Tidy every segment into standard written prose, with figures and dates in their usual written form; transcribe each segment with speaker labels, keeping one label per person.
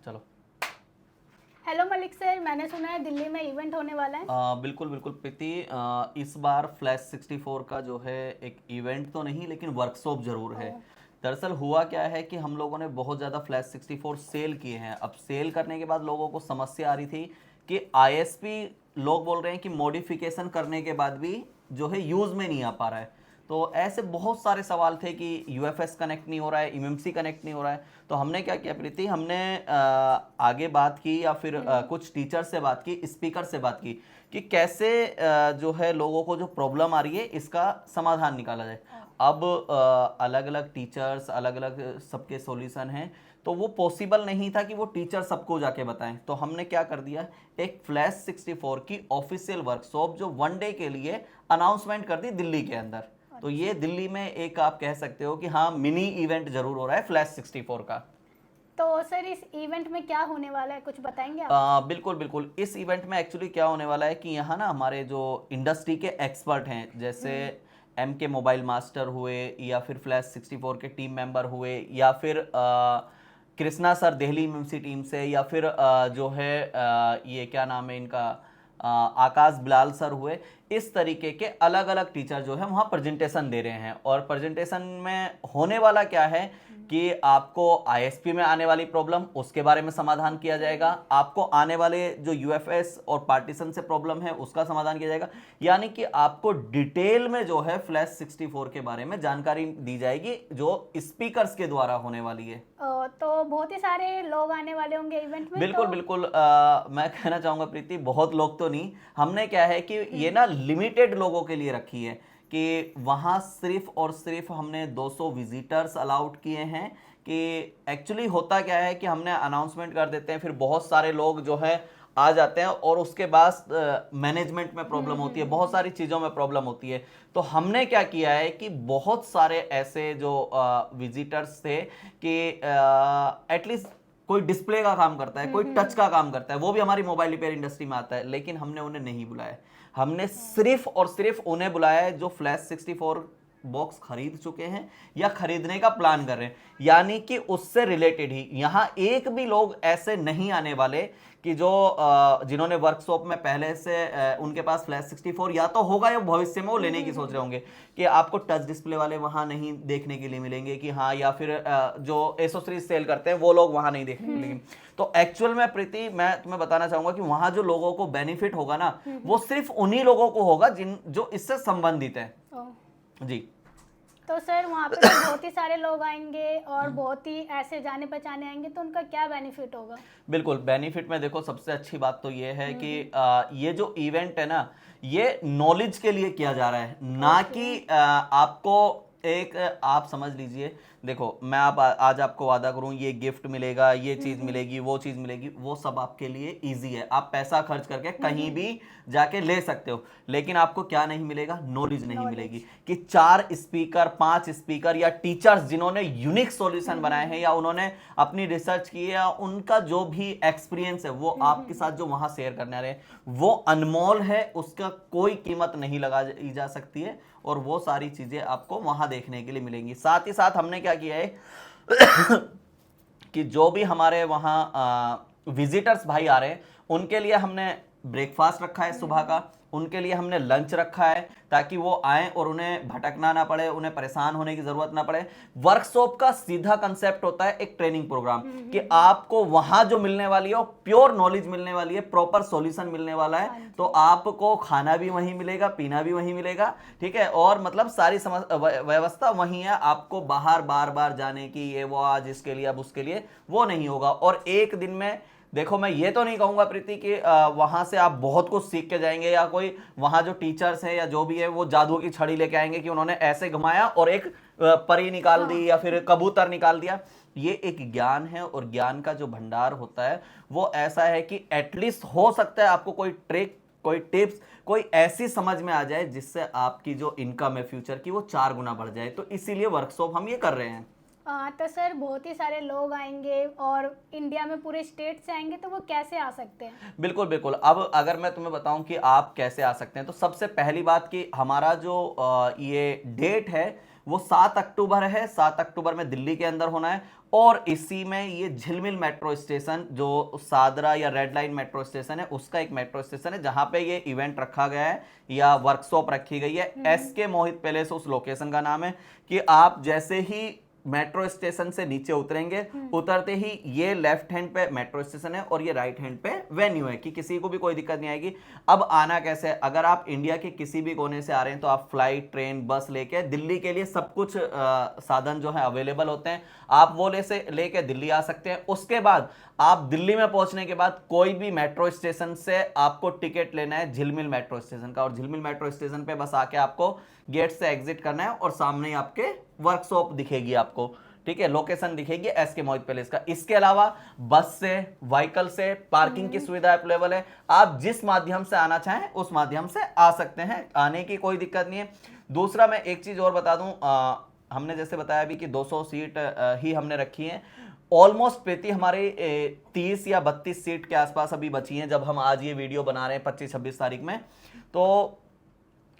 Speaker 1: चलो।
Speaker 2: Hello Malik sir, मैंने सुना है दिल्ली में इवेंट होने वाला है।
Speaker 1: बिल्कुल बिल्कुल प्रीति, इस बार फ्लैश 64 का जो है एक इवेंट तो नहीं लेकिन वर्कशॉप जरूर है।
Speaker 2: ओह,
Speaker 1: दरअसल हुआ क्या है कि हम लोगों ने बहुत ज़्यादा फ्लैश 64 सेल किए हैं। अब सेल करने के बाद लोगों को समस्या आ रही थी कि आईएसपी, लोग बोल रहे हैं कि मॉडिफिकेशन करने के बाद भी जो है यूज़ में नहीं आ पा रहा है। तो ऐसे बहुत सारे सवाल थे कि यूएफएस कनेक्ट नहीं हो रहा है, एमएमसी कनेक्ट नहीं हो रहा है। तो हमने क्या किया प्रीति, हमने आगे बात की या फिर कुछ टीचर से बात की, स्पीकर से बात की कि कैसे जो है लोगों को जो प्रॉब्लम आ रही है इसका समाधान निकाला जाए। अब अलग अलग टीचर्स, अलग अलग सबके सॉल्यूशन हैं, तो वो पॉसिबल नहीं था कि वो टीचर सबको जाके बताएं। तो हमने क्या कर दिया, एक फ्लैश 64 की ऑफिशियल वर्कशॉप जो 1 डे के लिए अनाउंसमेंट कर दी दिल्ली के अंदर। तो ये दिल्ली में एक आप कह सकते हो कि हाँ, मिनी इवेंट जरूर हो रहा है फ्लैश 64 का।
Speaker 2: तो सर इस इवेंट में क्या होने वाला है, कुछ बताएंगे आप?
Speaker 1: बिल्कुल बिल्कुल, इस इवेंट में एक्चुअली क्या होने वाला है कि यहाँ ना हमारे जो इंडस्ट्री के एक्सपर्ट हैं, जैसे एम के मोबाइल मास्टर हुए या फिर फ्लैश 64 के टीम मेंबर हुए या फिर Krishna sir Delhi MMC team से, या फिर जो है ये क्या नाम है इनका, आकाश बिलाल सर हुए, इस तरीके के अलग अलग टीचर जो है वहाँ प्रेजेंटेशन दे रहे हैं। और प्रेजेंटेशन में होने वाला क्या है कि आपको आईएसपी में आने वाली प्रॉब्लम, उसके बारे में समाधान किया जाएगा। आपको आने वाले जो यूएफएस और पार्टीशन से प्रॉब्लम है उसका समाधान किया जाएगा। यानी कि आपको डिटेल में जो है फ्लैश 64 के बारे में जानकारी दी जाएगी जो स्पीकर्स के द्वारा होने वाली है।
Speaker 2: तो बहुत ही सारे लोग आने वाले होंगे इवेंट में।
Speaker 1: बिल्कुल
Speaker 2: तो
Speaker 1: बिल्कुल, मैं कहना चाहूंगा प्रीति, बहुत लोग तो नहीं, हमने क्या है कि ये ना लिमिटेड लोगों के लिए रखी है कि वहाँ सिर्फ और सिर्फ हमने 200 विजिटर्स अलाउड किए हैं। कि एक्चुअली होता क्या है कि हमने अनाउंसमेंट कर देते हैं, फिर बहुत सारे लोग जो है आ जाते हैं और उसके बाद मैनेजमेंट में प्रॉब्लम होती है, बहुत सारी चीज़ों में प्रॉब्लम होती है। तो हमने क्या किया है कि बहुत सारे ऐसे जो विजिटर्स थे कि एटलीस्ट कोई डिस्प्ले का काम करता है, कोई टच का काम करता है, वो भी हमारी मोबाइल रिपेयर इंडस्ट्री में आता है, लेकिन हमने उन्हें नहीं बुलाया। हमने सिर्फ और सिर्फ उन्हें बुलाया है जो फ्लैश 64 बॉक्स खरीद चुके हैं या खरीदने का प्लान कर रहे हैं, यानी कि उससे रिलेटेड ही। यहां एक भी लोग ऐसे नहीं आने वाले कि जो जिन्होंने वर्कशॉप में पहले से उनके पास फ्लैश 64 या तो होगा या भविष्य में वो लेने की सोच रहे होंगे, कि आपको टच डिस्प्ले वाले वहां नहीं देखने के लिए मिलेंगे कि हाँ, या फिर जो एसोसरीज सेल करते हैं वो लोग वहां नहीं देखने को मिलेंगे। तो एक्चुअल में प्रीति, मैं तुम्हें बताना चाहूंगा कि वहां जो लोगों को बेनिफिट होगा ना, वो सिर्फ उन्हीं लोगों को होगा जिन जो इससे संबंधित है। जी।
Speaker 2: तो सर वहाँ पे तो बहुत ही सारे लोग आएंगे और बहुत ही ऐसे जाने पहचाने आएंगे, तो उनका क्या बेनिफिट होगा?
Speaker 1: बिल्कुल, बेनिफिट में देखो, सबसे अच्छी बात तो ये है कि ये जो इवेंट है ना, ये नॉलेज के लिए किया जा रहा है, ना कि आपको एक, आप समझ लीजिए, देखो मैं आज आपको वादा करूं ये गिफ्ट मिलेगा, ये चीज मिलेगी, वो चीज मिलेगी, वो सब आपके लिए इजी है, आप पैसा खर्च करके कहीं भी जाके ले सकते हो। लेकिन आपको क्या नहीं मिलेगा, नॉलेज नहीं मिलेगी कि 4 स्पीकर, 5 स्पीकर या टीचर्स जिन्होंने यूनिक सॉल्यूशन बनाए हैं या उन्होंने अपनी रिसर्च की है या उनका जो भी एक्सपीरियंस है वो आपके साथ जो वहां शेयर करने आ रहे हैं, वो अनमोल है, उसका कोई कीमत नहीं लगाई जा सकती है। और वो सारी चीजें आपको वहां देखने के लिए मिलेंगी। साथ ही साथ हमने क्या किया है कि जो भी हमारे वहाँ विजिटर्स भाई आ रहे हैं उनके लिए हमने ब्रेकफास्ट रखा है सुबह का, उनके लिए हमने लंच रखा है, ताकि वो आए और उन्हें भटकना ना पड़े, उन्हें परेशान होने की जरूरत ना पड़े। वर्कशॉप का सीधा कंसेप्ट होता है एक ट्रेनिंग प्रोग्राम, कि आपको वहां जो मिलने वाली है वो प्योर नॉलेज मिलने वाली है, प्रॉपर सॉल्यूशन मिलने वाला है। तो आपको खाना भी वहीं मिलेगा, पीना भी वहीं मिलेगा, ठीक है, और मतलब सारी व्यवस्था वहीं है। आपको बाहर बार बार जाने की, ये वो आज इसके लिए अब उसके लिए, वो नहीं होगा। और एक दिन में देखो, मैं ये तो नहीं कहूंगा प्रीति कि वहां से आप बहुत कुछ सीख के जाएंगे, या कोई वहां जो टीचर्स हैं या जो भी है वो जादू की छड़ी लेके आएंगे कि उन्होंने ऐसे घुमाया और एक परी निकाल दी या फिर कबूतर निकाल दिया। ये एक ज्ञान है, और ज्ञान का जो भंडार होता है वो ऐसा है कि एटलीस्ट हो सकता है आपको कोई ट्रिक, कोई टिप्स, कोई ऐसी समझ में आ जाए जिससे आपकी जो इनकम है फ्यूचर की वो 4 गुना बढ़ जाए। तो इसीलिए वर्कशॉप हम ये कर रहे हैं।
Speaker 2: तो सर बहुत ही सारे लोग आएंगे और इंडिया में पूरे स्टेट से आएंगे, तो वो कैसे आ सकते हैं?
Speaker 1: बिल्कुल बिल्कुल, अब अगर मैं तुम्हें बताऊं कि आप कैसे आ सकते हैं, तो सबसे पहली बात कि हमारा जो ये डेट है वो 7 अक्टूबर है। 7 अक्टूबर में दिल्ली के अंदर होना है, और इसी में ये झिलमिल मेट्रो स्टेशन जो सादरा या रेड लाइन मेट्रो स्टेशन है उसका एक मेट्रो स्टेशन है जहां पे ये इवेंट रखा गया है या वर्कशॉप रखी गई है। SK मोहित पैलेस उस लोकेशन का नाम है कि आप जैसे ही मेट्रो स्टेशन से नीचे उतरेंगे, उतरते ही ये लेफ्ट हैंड पे मेट्रो स्टेशन है और ये राइट हैंड पे वेन्यू है कि किसी को भी कोई दिक्कत नहीं आएगी। अब आना कैसे है, अगर आप इंडिया के किसी भी कोने से आ रहे हैं तो आप फ्लाइट, ट्रेन, बस लेके दिल्ली के लिए सब कुछ साधन जो है अवेलेबल होते हैं, आप वो लेके दिल्ली आ सकते हैं। उसके बाद आप दिल्ली में पहुंचने के बाद कोई भी मेट्रो स्टेशन से आपको टिकट लेना है झिलमिल मेट्रो स्टेशन का, और झिलमिल मेट्रो स्टेशन पे बस आके आपको गेट से एग्जिट करना है और सामने ही आपके वर्कशॉप दिखेगी आपको, ठीक है, लोकेशन दिखेगी SK मोहित पैलेस का। इसके अलावा बस से, व्हीकल से पार्किंग की सुविधा अवेलेबल है, आप जिस माध्यम से आना चाहें उस माध्यम से आ सकते हैं, आने की कोई दिक्कत नहीं है। दूसरा मैं एक चीज और बता दूं, हमने जैसे बताया भी कि 200 सीट ही हमने रखी है, ऑलमोस्ट प्रीति हमारे 30 या 32 सीट के आसपास अभी बची हैं जब हम आज ये वीडियो बना रहे हैं 25-26 तारीख में। तो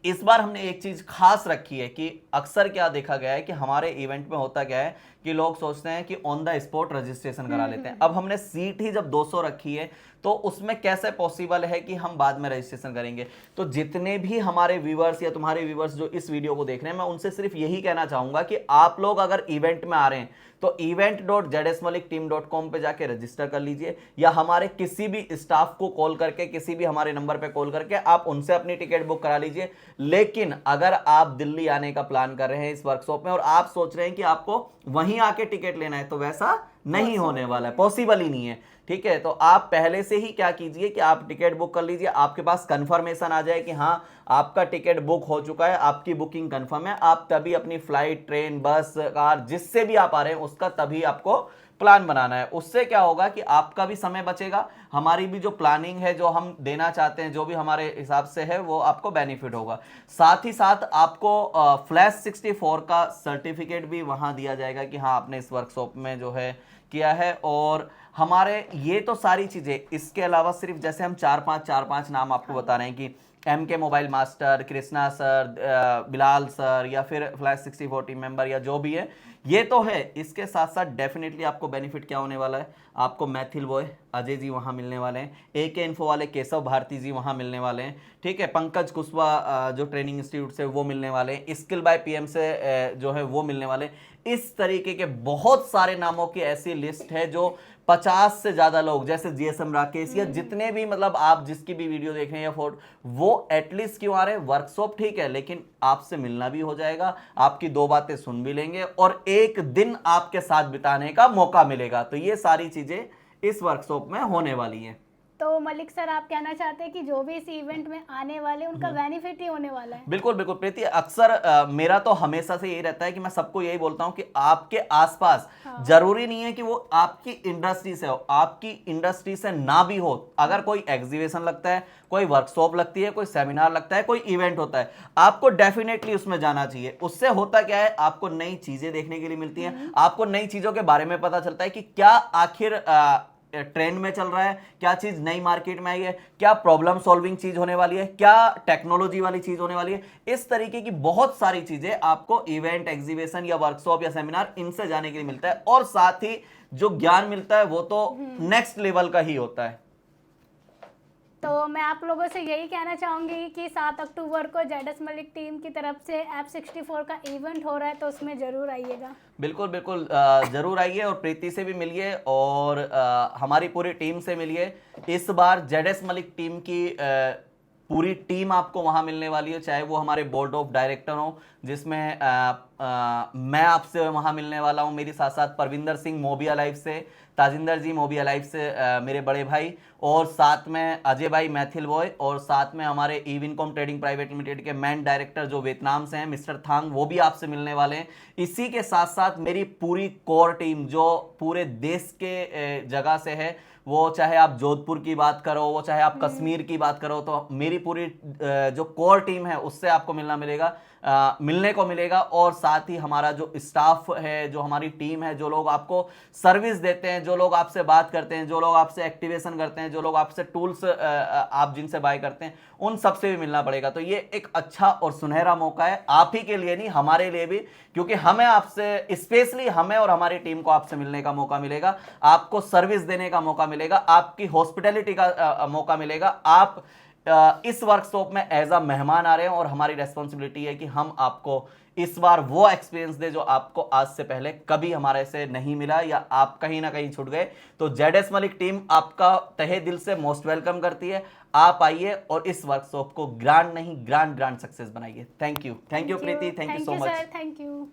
Speaker 1: इस बार हमने एक चीज खास रखी है कि अक्सर क्या देखा गया है कि हमारे इवेंट में होता क्या है कि लोग सोचते हैं कि ऑन द स्पॉट रजिस्ट्रेशन करा लेते हैं। अब हमने सीट ही जब 200 रखी है तो उसमें कैसे पॉसिबल है कि हम बाद में रजिस्ट्रेशन करेंगे। तो जितने भी हमारे व्यूअर्स या तुम्हारे व्यूअर्स जो इस वीडियो को देख रहे हैं, मैं उनसे सिर्फ यही कहना चाहूंगा कि आप लोग अगर इवेंट में आ रहे हैं तो event.zsmalikteam.com पे जाके रजिस्टर कर लीजिए, या हमारे किसी भी स्टाफ को कॉल करके, किसी भी हमारे नंबर पे कॉल करके आप उनसे अपनी टिकट बुक करा लीजिए। लेकिन अगर आप दिल्ली आने का प्लान कर रहे हैं इस वर्कशॉप में और आप सोच रहे हैं कि आपको वहीं आके टिकट लेना है, तो वैसा नहीं होने वाला है, पॉसिबल ही नहीं है, ठीक है। तो आप पहले से ही क्या कीजिए कि आप टिकट बुक कर लीजिए, आपके पास कंफर्मेशन आ जाए कि हाँ आपका टिकट बुक हो चुका है, आपकी बुकिंग कंफर्म है, आप तभी अपनी फ्लाइट, ट्रेन, बस, कार जिससे भी आप आ रहे हैं उसका तभी आपको प्लान बनाना है। उससे क्या होगा कि आपका भी समय बचेगा, हमारी भी जो प्लानिंग है, जो हम देना चाहते हैं, जो भी हमारे हिसाब से है, वो आपको बेनिफिट होगा। साथ ही साथ आपको फ्लैश 64 का सर्टिफिकेट भी वहां दिया जाएगा कि हाँ आपने इस वर्कशॉप में जो है किया है। और हमारे ये तो सारी चीजें, इसके अलावा सिर्फ जैसे हम 4-5 नाम आपको बता रहे हैं कि MK mobile master, Krishna sir, Bilal sir, या फिर फ्लैश 64 टीम मेंबर, या जो भी है, ये तो है। इसके साथ साथ डेफिनेटली आपको बेनिफिट क्या होने वाला है, आपको मैथिल बॉय अजय जी वहाँ मिलने वाले हैं, AK इन्फो वाले केशव भारती जी वहाँ मिलने वाले हैं, ठीक है, पंकज कुशवाहा जो ट्रेनिंग इंस्टीट्यूट से वो मिलने वाले हैं, स्किल बाय PM से जो है वो मिलने वाले हैं। इस तरीके के बहुत सारे नामों की ऐसी लिस्ट है जो 50 से ज्यादा लोग, जैसे GSM राकेश या जितने भी, मतलब आप जिसकी भी वीडियो देख रहे हैं या फोटो, वो एटलीस्ट क्यों आ रहे हैं, वर्कशॉप ठीक है लेकिन आपसे मिलना भी हो जाएगा, आपकी 2 बातें सुन भी लेंगे और एक दिन आपके साथ बिताने का मौका मिलेगा। तो ये सारी चीजें इस वर्कशॉप में होने वाली हैं।
Speaker 2: तो मलिक सर आप कहना चाहते हैं कि जो भी इस इवेंट में आने वाले उनका बेनिफिट ही होने वाला है।
Speaker 1: बिल्कुल बिल्कुल प्रीति, अक्सर मेरा तो हमेशा से यही रहता है कि मैं सबको यही बोलता हूं कि आपके आसपास जरूरी नहीं है कि वो आपकी इंडस्ट्री से हो, आपकी इंडस्ट्री से ना भी हो, अगर कोई एग्जीबिशन लगता है, कोई वर्कशॉप लगती है, कोई सेमिनार लगता है, कोई इवेंट होता है, आपको डेफिनेटली उसमें जाना चाहिए। उससे होता क्या है, आपको नई चीजें देखने के लिए मिलती हैं, आपको नई चीजों के बारे में पता चलता है कि क्या आखिर ट्रेंड में चल रहा है, क्या चीज नई मार्केट में आई है, क्या प्रॉब्लम सॉल्विंग चीज होने वाली है, क्या टेक्नोलॉजी वाली चीज होने वाली है। इस तरीके की बहुत सारी चीजें आपको इवेंट, एग्जीबिशन या वर्कशॉप या सेमिनार, इनसे जाने के लिए मिलता है। और साथ ही जो ज्ञान मिलता है वो तो नेक्स्ट लेवल का ही होता है।
Speaker 2: तो मैं आप लोगों से यही कहना चाहूंगी कि 7 अक्टूबर को जेडएस मलिक टीम की तरफ से F64 का इवेंट हो रहा है, तो उसमें जरूर आइएगा। बिल्कुल
Speaker 1: बिल्कुल, जरूर आइए और प्रीति से भी मिलिए और हमारी पूरी टीम से मिलिए। इस बार जेडएस मलिक टीम की पूरी टीम आपको वहां मिलने वाली है, चाहे वो हमारे बोर्ड ऑफ डायरेक्टर हो, जिसमें मैं आपसे वहां मिलने वाला हूं, मेरे साथ साथ परविंदर सिंह मोबिया लाइफ से, ताजिंदर जी मोबिया लाइफ से मेरे बड़े भाई, और साथ में अजय भाई मैथिल बॉय, और साथ में हमारे इविनकॉम ट्रेडिंग प्राइवेट लिमिटेड के मैन डायरेक्टर जो वियतनाम से हैं मिस्टर थांग, वो भी आपसे मिलने वाले हैं। इसी के साथ साथ मेरी पूरी कोर टीम जो पूरे देश के जगह से है, वो चाहे आप जोधपुर की बात करो, वो चाहे आप कश्मीर की बात करो, तो मेरी पूरी जो कोर टीम है उससे आपको मिलना मिलेगा। मिलने को मिलेगा। और साथ ही हमारा जो स्टाफ है, जो हमारी टीम है, जो लोग आपको सर्विस देते हैं, जो लोग आपसे बात करते हैं, जो लोग आपसे एक्टिवेशन करते हैं, जो लोग आपसे टूल्स आप जिनसे बाय करते हैं, उन सबसे भी मिलना पड़ेगा। तो ये एक अच्छा और सुनहरा मौका है, आप ही के लिए नहीं, हमारे लिए भी, क्योंकि हमें आपसे, स्पेशली हमें और हमारी टीम को आपसे मिलने का मौका मिलेगा, आपको सर्विस देने का मौका मिलेगा, आपकी हॉस्पिटैलिटी का मौका मिलेगा। आप इस वर्कशॉप में एज अ मेहमान आ रहे हैं और हमारी रेस्पॉन्सिबिलिटी है कि हम आपको इस बार वो एक्सपीरियंस दे जो आपको आज से पहले कभी हमारे से नहीं मिला या आप कहीं ना कहीं छूट गए। तो जेडएस मलिक टीम आपका तहे दिल से मोस्ट वेलकम करती है। आप आइए और इस वर्कशॉप को ग्रांड नहीं, ग्रांड सक्सेस बनाइए। Thank you Preeti, thank you so much.
Speaker 2: Sir, thank you.